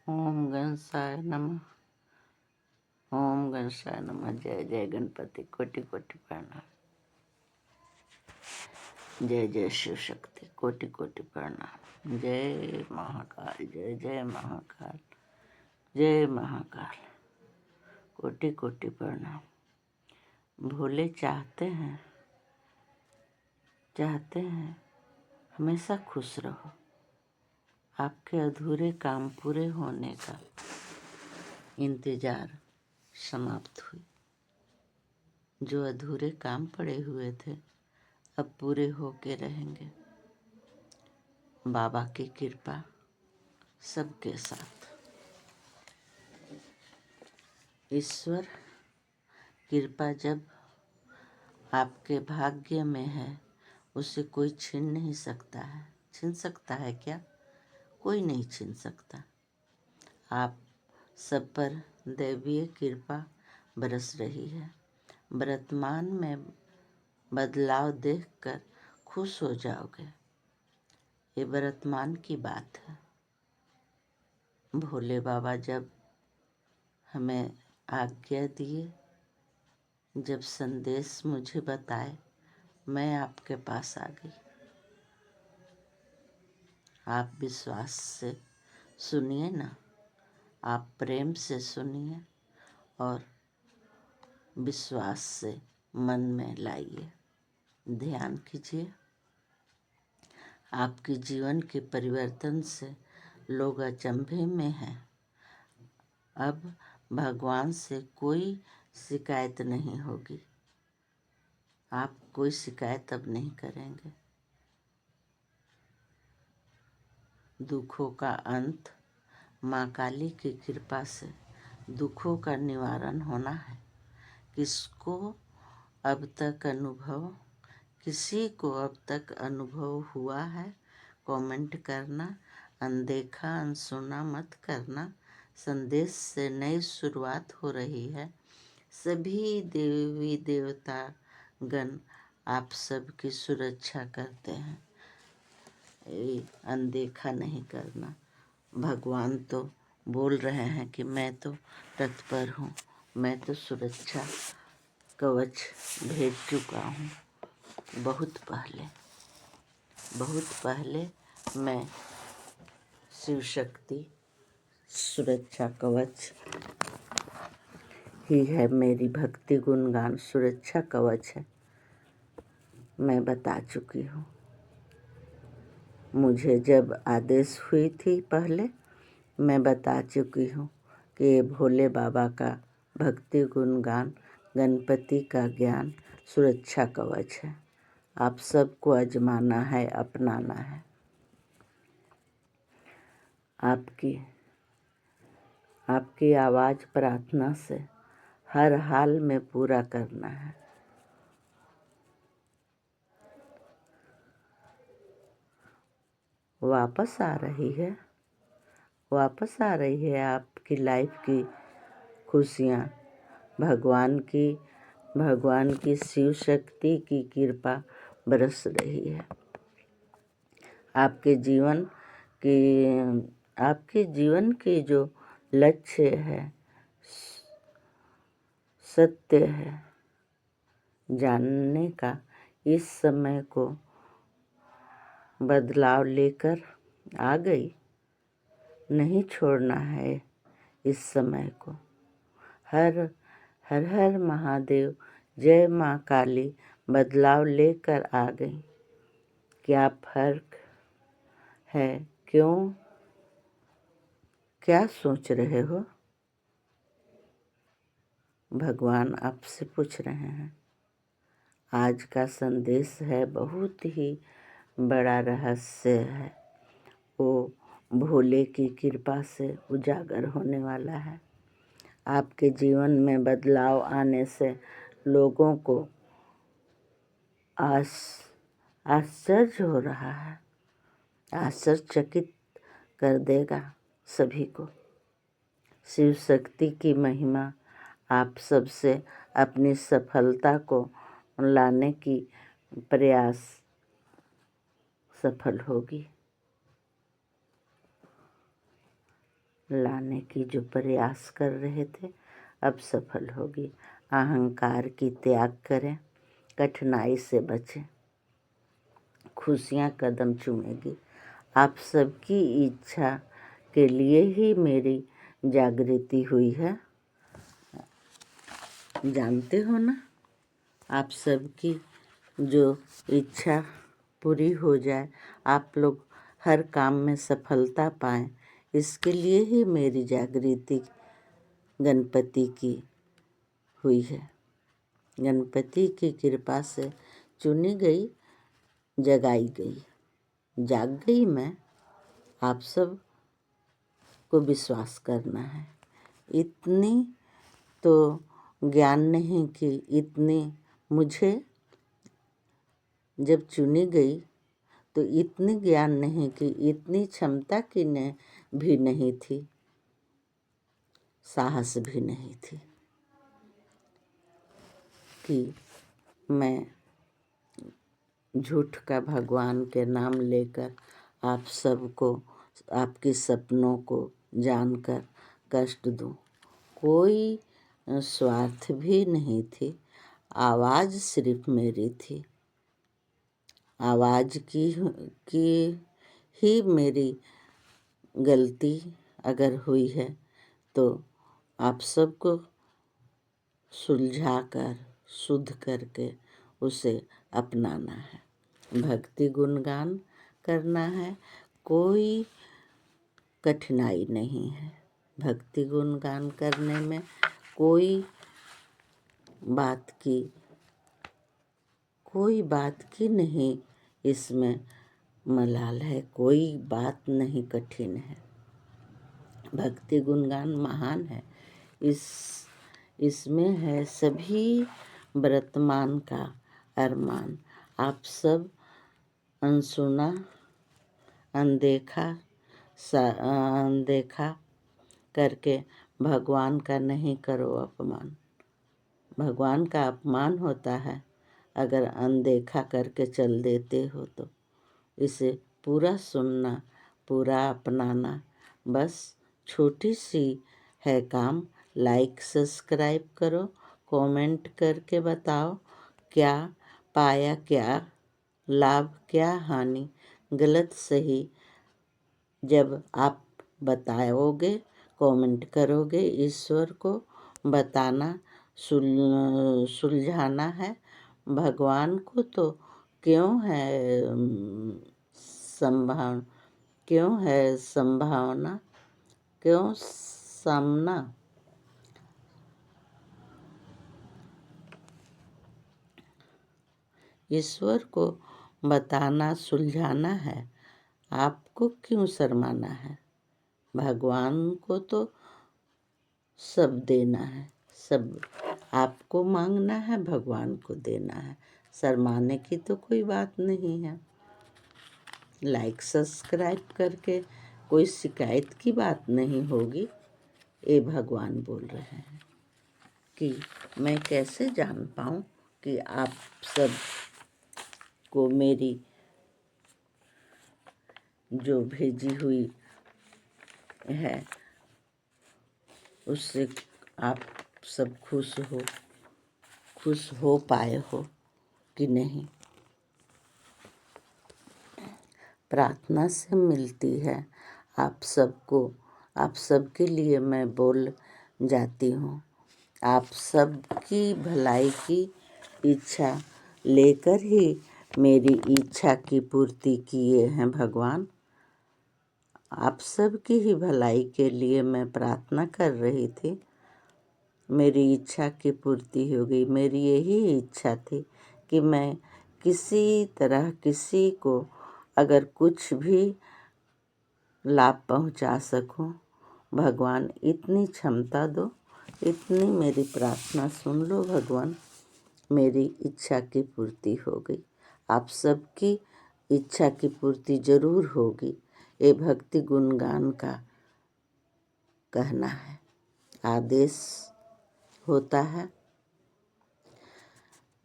ओम गणेशाय नमः। ओम गणेशाय नमः। जय जय गणपति। कोटि कोटि प्रणाम। जय जय शिव शक्ति। कोटि कोटि प्रणाम। जय महाकाल। जय जय महाकाल। जय महाकाल। कोटि कोटि प्रणाम। भोले चाहते हैं हमेशा खुश रहो। आपके अधूरे काम पूरे होने का इंतजार समाप्त हुई। जो अधूरे काम पड़े हुए थे अब पूरे होके रहेंगे। बाबा की कृपा सबके साथ। ईश्वर कृपा जब आपके भाग्य में है उसे कोई छीन नहीं सकता है। छीन सकता है क्या? कोई नहीं छीन सकता। आप सब पर दैवीय कृपा बरस रही है। वर्तमान में बदलाव देखकर खुश हो जाओगे। ये वर्तमान की बात है। भोले बाबा जब हमें आज्ञा दिए, जब संदेश मुझे बताए, मैं आपके पास आ गई। आप विश्वास से सुनिए ना, आप प्रेम से सुनिए और विश्वास से मन में लाइए। ध्यान कीजिए। आपके जीवन के परिवर्तन से लोग अचंभे में हैं। अब भगवान से कोई शिकायत नहीं होगी। आप कोई शिकायत अब नहीं करेंगे। दुखों का अंत माँ काली की कृपा से दुखों का निवारण होना है। किसी को अब तक अनुभव हुआ है? कमेंट करना। अनदेखा अनसुना मत करना। संदेश से नई शुरुआत हो रही है। सभी देवी देवता गण आप सबकी सुरक्षा करते हैं। ये अनदेखा नहीं करना। भगवान तो बोल रहे हैं कि मैं तो तत्पर हूँ, मैं तो सुरक्षा कवच भेज चुका हूँ। बहुत पहले मैं शिव शक्ति सुरक्षा कवच ही है। मेरी भक्ति गुणगान सुरक्षा कवच है। मैं बता चुकी हूँ। मुझे जब आदेश हुई थी पहले, मैं बता चुकी हूँ कि ये भोले बाबा का भक्ति गुणगान, गणपति का ज्ञान सुरक्षा कवच है। आप सबको आजमाना है, अपनाना है। आपकी आवाज़ प्रार्थना से हर हाल में पूरा करना है। वापस आ रही है आपकी लाइफ की खुशियाँ। भगवान की शिव शक्ति की कृपा बरस रही है। आपके जीवन की जो लक्ष्य है, सत्य है जानने का, इस समय को बदलाव लेकर आ गई। नहीं छोड़ना है इस समय को। हर हर महादेव, जय माँ काली बदलाव लेकर आ गई। क्या फर्क है? क्या सोच रहे हो? भगवान आपसे पूछ रहे हैं। आज का संदेश है, बहुत ही बड़ा रहस्य है। वो भोले की कृपा से उजागर होने वाला है। आपके जीवन में बदलाव आने से लोगों को आश्चर्य हो रहा है। आश्चर्यचकित कर देगा सभी को। शिव शक्ति की महिमा आप सबसे अपनी सफलता को लाने की प्रयास सफल होगी। लाने की जो प्रयास कर रहे थे अब सफल होगी। अहंकार की त्याग करें, कठिनाई से बचें, खुशियाँ कदम चूमेगी। आप सबकी इच्छा के लिए ही मेरी जागृति हुई है, जानते हो ना। आप सबकी जो इच्छा पूरी हो जाए, आप लोग हर काम में सफलता पाएं, इसके लिए ही मेरी जागृति गणपति की हुई है। गणपति की कृपा से चुनी गई, जगाई गई, जाग गई मैं। आप सब को विश्वास करना है। इतनी तो ज्ञान नहीं कि इतनी मुझे जब चुनी गई तो इतनी ज्ञान नहीं कि इतनी क्षमता की भी नहीं थी, साहस भी नहीं थी कि मैं झूठ का भगवान के नाम लेकर आप सबको, आपके सपनों को जानकर कष्ट दूं। कोई स्वार्थ भी नहीं थी, आवाज़ सिर्फ मेरी थी। आवाज़ की ही मेरी गलती अगर हुई है तो आप सबको सुलझा कर, शुद्ध करके उसे अपनाना है। भक्ति गुणगान करना है, कोई कठिनाई नहीं है। भक्ति गुणगान करने में कोई बात की नहीं, इसमें मलाल है, कोई बात नहीं कठिन है। भक्ति गुणगान महान है, इसमें है सभी वर्तमान का अरमान। आप सब अनसुना, अनदेखा करके भगवान का नहीं करो अपमान। भगवान का अपमान होता है अगर अनदेखा करके चल देते हो तो। इसे पूरा सुनना, पूरा अपनाना। बस छोटी सी है काम। लाइक सब्सक्राइब करो, कमेंट करके बताओ क्या पाया, क्या लाभ, क्या हानि, गलत सही जब आप बताओगे, कमेंट करोगे, ईश्वर को बताना, सुलझाना है। भगवान को तो क्यों है संभावना, क्यों सामना। ईश्वर को बताना, सुलझाना है, आपको क्यों शर्माना है। भगवान को तो सब देना है, सब आपको मांगना है, भगवान को देना है। शर्माने की तो कोई बात नहीं है। लाइक सब्सक्राइब करके कोई शिकायत की बात नहीं होगी। ये भगवान बोल रहे हैं कि मैं कैसे जान पाऊँ कि आप सब को मेरी जो भेजी हुई है उससे आप सब खुश हो पाए हो कि नहीं। प्रार्थना से मिलती है आप सबको, आप सबके लिए मैं बोल जाती हूँ। आप सबकी भलाई की इच्छा लेकर ही मेरी इच्छा की पूर्ति किए हैं भगवान। आप सबकी ही भलाई के लिए मैं प्रार्थना कर रही थी, मेरी इच्छा की पूर्ति हो गई। मेरी यही इच्छा थी कि मैं किसी तरह किसी को अगर कुछ भी लाभ पहुंचा सकूं, भगवान इतनी क्षमता दो, इतनी मेरी प्रार्थना सुन लो भगवान। मेरी इच्छा की पूर्ति हो गई। आप सबकी इच्छा की पूर्ति जरूर होगी, ये भक्ति गुणगान का कहना है, आदेश होता है।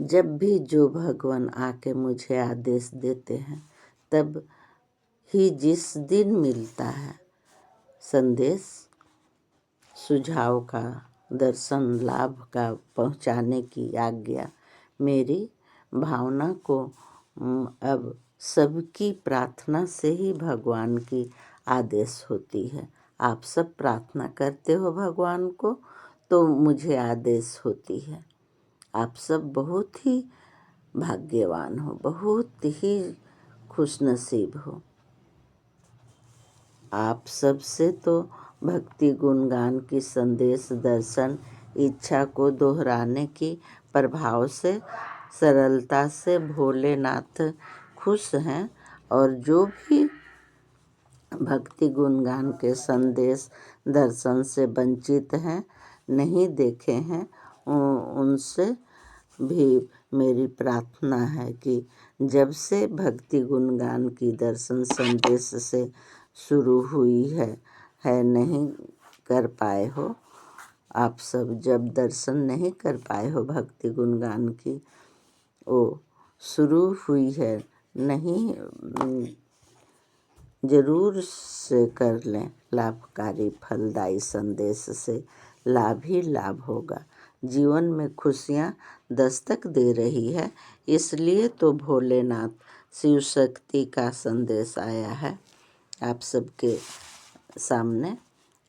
जब भी जो भगवान आके मुझे आदेश देते हैं, तब ही जिस दिन मिलता है संदेश, सुझाव का दर्शन लाभ का पहुँचाने की आज्ञा। मेरी भावना को अब सबकी प्रार्थना से ही भगवान की आदेश होती है। आप सब प्रार्थना करते हो भगवान को तो मुझे आदेश होती है। आप सब बहुत ही भाग्यवान हो, बहुत ही खुशनसीब हो। आप सब से तो भक्ति गुणगान की संदेश दर्शन इच्छा को दोहराने की प्रभाव से सरलता से भोलेनाथ खुश हैं, और जो भी भक्ति गुणगान के संदेश दर्शन से वंचित हैं, नहीं देखे हैं, उनसे भी मेरी प्रार्थना है कि जब से भक्ति गुणगान की दर्शन संदेश से शुरू हुई है नहीं कर पाए हो। आप सब जब दर्शन नहीं कर पाए हो भक्ति गुणगान की, वो शुरू हुई है, नहीं जरूर से कर लें। लाभकारी फलदायी संदेश से लाभ ही लाभ होगा। जीवन में खुशियाँ दस्तक दे रही है, इसलिए तो भोलेनाथ शिव शक्ति का संदेश आया है आप सबके सामने।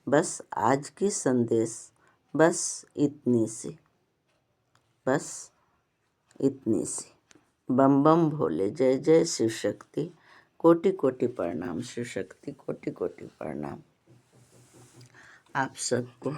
बस आज की संदेश बस इतनी सी, बस इतनी सी। बम बम भोले, जय जय शिव शक्ति, कोटि कोटि प्रणाम शिव शक्ति, कोटि कोटि प्रणाम आप सबको।